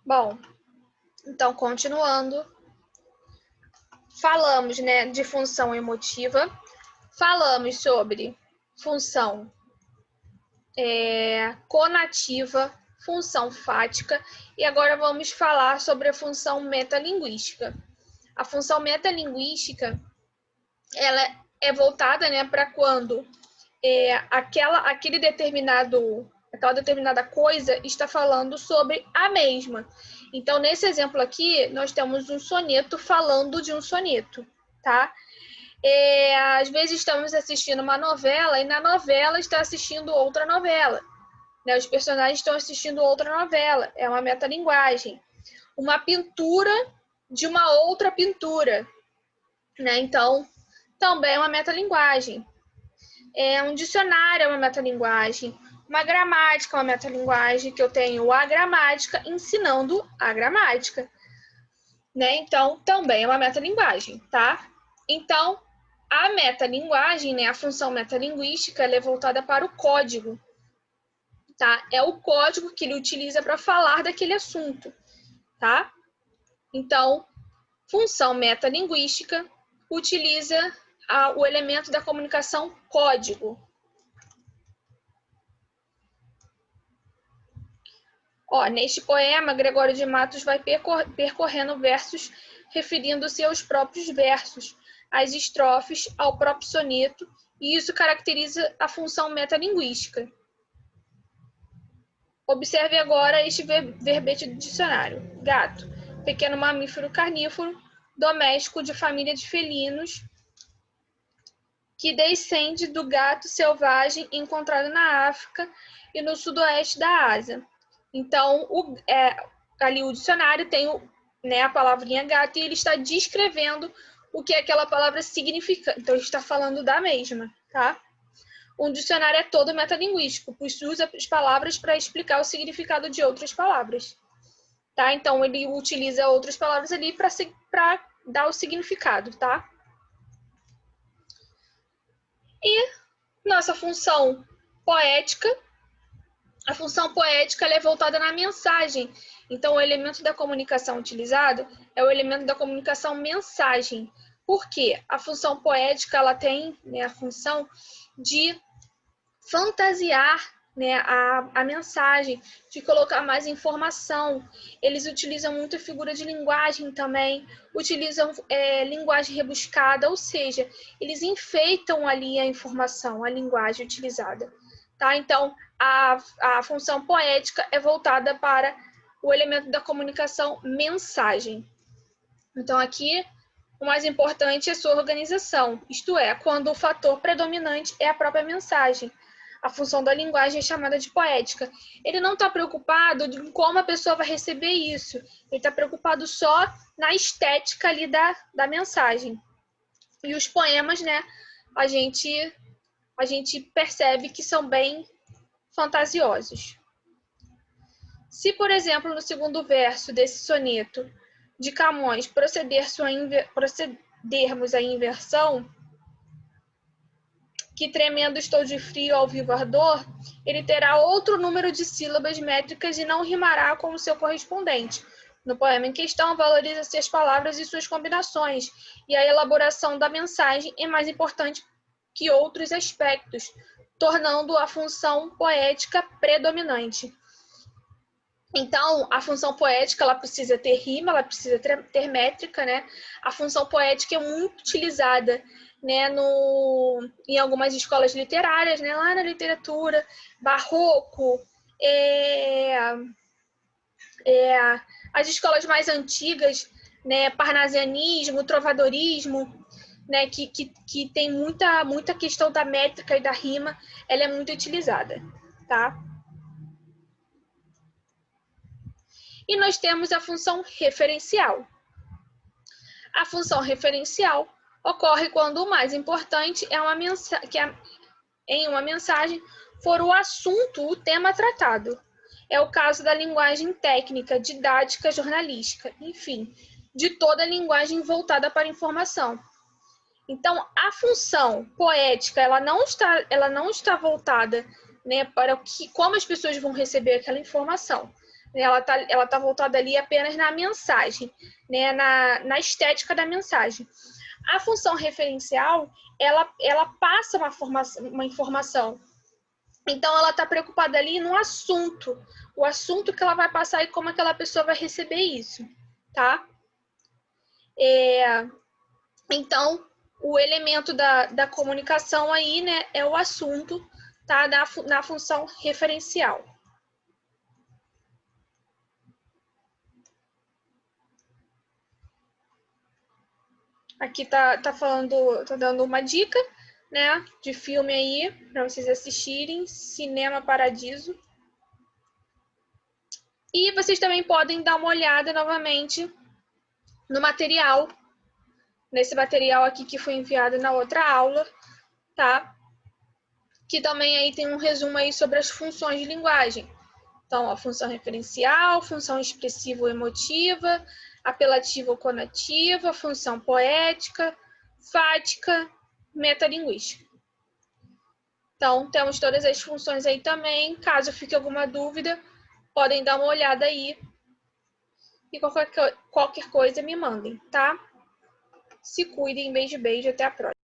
Bom, então continuando, falamos, né, de função emotiva, falamos sobre função conativa, função fática, e agora vamos falar sobre a função metalinguística. A função metalinguística, ela é voltada, né, para quando aquela determinada coisa está falando sobre a mesma. Então, nesse exemplo aqui, nós temos um soneto falando de um soneto, tá? Às vezes estamos assistindo uma novela e na novela está assistindo outra novela. Né? Os personagens estão assistindo outra novela. É uma metalinguagem. Uma pintura de uma outra pintura. Né? Então, também é uma metalinguagem. Um dicionário é uma metalinguagem. Uma gramática é uma metalinguagem, que eu tenho a gramática ensinando a gramática. Né? Então, também é uma metalinguagem, tá? Então, a metalinguagem, né, a função metalinguística, ela é voltada para o código, tá? É o código que ele utiliza para falar daquele assunto, tá? Então, função metalinguística utiliza o elemento da comunicação código. Neste poema, Gregório de Matos vai percorrendo versos referindo-se aos próprios versos, às estrofes, ao próprio soneto, e isso caracteriza a função metalinguística. Observe agora este verbete do dicionário. Gato, pequeno mamífero carnívoro, doméstico de família de felinos, que descende do gato selvagem encontrado na África e no sudoeste da Ásia. Então, ali o dicionário tem a palavrinha gato e ele está descrevendo o que aquela palavra significa. Então, ele está falando da mesma, tá? Um dicionário é todo metalinguístico, pois usa as palavras para explicar o significado de outras palavras. Tá? Então, ele utiliza outras palavras ali para dar o significado, tá? E nossa função poética, a função poética ela é voltada na mensagem. Então, o elemento da comunicação utilizado é o elemento da comunicação mensagem. Por quê? A função poética ela tem, né, a função de fantasiar, né, a mensagem, de colocar mais informação. Eles utilizam muito a figura de linguagem também, utilizam linguagem rebuscada, ou seja, eles enfeitam ali a informação, a linguagem utilizada. Tá? Então, a função poética é voltada para o elemento da comunicação mensagem. Então, aqui, o mais importante é sua organização, isto é, quando o fator predominante é a própria mensagem. A função da linguagem é chamada de poética. Ele não está preocupado em como a pessoa vai receber isso. Ele está preocupado só na estética ali da mensagem. E os poemas, né, a gente percebe que são bem fantasiosos. Se, por exemplo, no segundo verso desse soneto de Camões procedermos à inversão, que tremendo estou de frio ao vivo ardor, ele terá outro número de sílabas métricas e não rimará com o seu correspondente. No poema em questão, valoriza-se as palavras e suas combinações, e a elaboração da mensagem é mais importante que outros aspectos, tornando a função poética predominante. Então, a função poética ela precisa ter rima, ela precisa ter métrica, né? A função poética é muito utilizada, né, em algumas escolas literárias, né, lá na literatura, barroco, as escolas mais antigas, né, parnasianismo, trovadorismo, né, que tem muita questão da métrica e da rima, ela é muito utilizada, tá? E nós temos a função referencial. A função referencial ocorre quando o mais importante é em uma mensagem for o assunto, o tema tratado. É o caso da linguagem técnica, didática, jornalística, enfim, de toda a linguagem voltada para a informação. Então, a função poética, ela não está voltada, né, para como as pessoas vão receber aquela informação, Ela tá voltada ali apenas na mensagem, né? Na estética da mensagem. A função referencial, ela passa uma informação. Então, ela está preocupada ali no assunto. O assunto que ela vai passar e como aquela pessoa vai receber isso, tá? Então, o elemento da comunicação aí, né, é o assunto, tá? Na função referencial. Aqui tá falando, tá dando uma dica, né, de filme aí para vocês assistirem, Cinema Paradiso. E vocês também podem dar uma olhada novamente no material, nesse material aqui que foi enviado na outra aula, tá? Que também aí tem um resumo aí sobre as funções de linguagem. Então, a função referencial, função expressivo-emotiva, apelativo-conativa, função poética, fática, metalinguística. Então, temos todas as funções aí também. Caso fique alguma dúvida, podem dar uma olhada aí. E qualquer coisa me mandem, tá? Se cuidem, beijo, beijo, até a próxima.